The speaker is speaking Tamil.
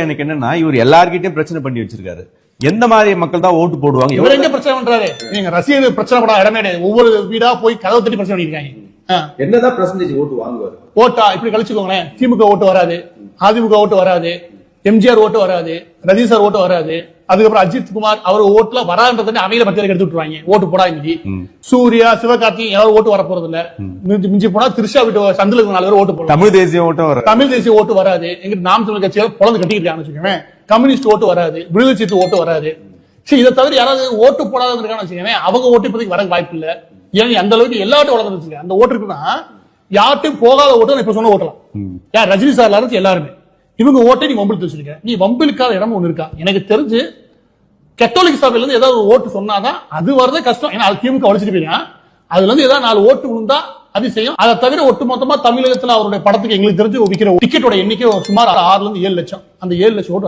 எனக்கு என்னன்னா இவர் எல்லார்கிட்டயும் பிரச்சனை பண்ணி வச்சிருக்காரு. எந்த மாதிரி மக்கள் தான் ஓட்டு போடுவாங்க? இவர் எங்க பிரச்சனை பண்றாரு? நீங்க ரசிகர்கள் பிரச்சனை பண்ண இடமே கிடையாது. ஒவ்வொரு வீடா போய் கதவு தட்டி பிரச்சனை பண்ணிருக்காங்க. என்னதான் பெர்சன்டேஜ் ஓட்டு வாங்குவாரு? ஓட்டா இப்படி கழிச்சுக்கோங்களேன். திமுக ஓட்டு வராது, அதிமுக ஓட்டு வராது, எம்ஜிஆர் ஓட்டு வராது, ரஜினி சார் ஓட்டு வராது, அதுக்கப்புறம் அஜித் குமார் அவர் ஓட்டுல வரான்றதை அவையில பத்திரிக்கை எடுத்து விட்டுருவாங்க. ஓட்டு போடா இன்னைக்கு சூர்யா சிவகார்த்திகேயன் யாரும் ஓட்டு வர போறது இல்ல. மிஞ்சி போனா திருஷா வீட்டு சந்தில 4 பேர் ஓட்டு போடுறாங்க. தமிழ் தேசிய ஓட்டு வராது. தமிழ் தேசிய ஓட்டு வராது. எங்க நாம் தமிழ் கட்சியால பொழந்து கட்டிக்கிட்டான்னு வச்சுக்கோங்க. கம்யூனிஸ்ட் ஓட்டு வராது, விடுதலை சிறுத்தை ஓட்டு வராது. சரி, இதை தவிர யாராவது ஓட்டு போடாதவங்க இருக்கான்னு வச்சுக்கோங்க. அவங்க ஓட்டு இப்போதைக்கு வர வாய்ப்பு இல்ல. ஏன் அந்த அளவுக்கு எல்லா ஓட்டு வளர்ந்து வச்சுக்க அந்த ஓட்டு இருக்குன்னா யார்ட்டும் போகாத ஓட்டு இப்ப சொன்ன ஓட்டலாம். யார் ரஜினி சார் இருந்து எல்லாருமே இவங்க ஓட்டை நீ வம்பிழுத்து வச்சிருக்க. நீ வம்பிழுக்காத இடம் ஒண்ணு இருக்கா? எனக்கு தெரிஞ்சு கத்தோலிக் சபையில இருந்து ஏதாவது ஒரு ஓட்டு சொன்னாதான் அது வரதே கஷ்டம். ஏன்னா அது திமுக வலிச்சுட்டு போயிருக்கான். அதுல இருந்து ஏதாவது 4 ஓட்டு விழுந்தா அதிசயம். அதை தவிர ஒட்டு மொத்தமா தமிழகத்துல அவருடைய படத்துக்கு எங்களுக்கு தெரிஞ்சு விற்கிற டிக்கெட்டோட எண்ணிக்கை சுமார் 6 ல இருந்து 7 லட்சம். அந்த 7 லட்சம் ஓட்டு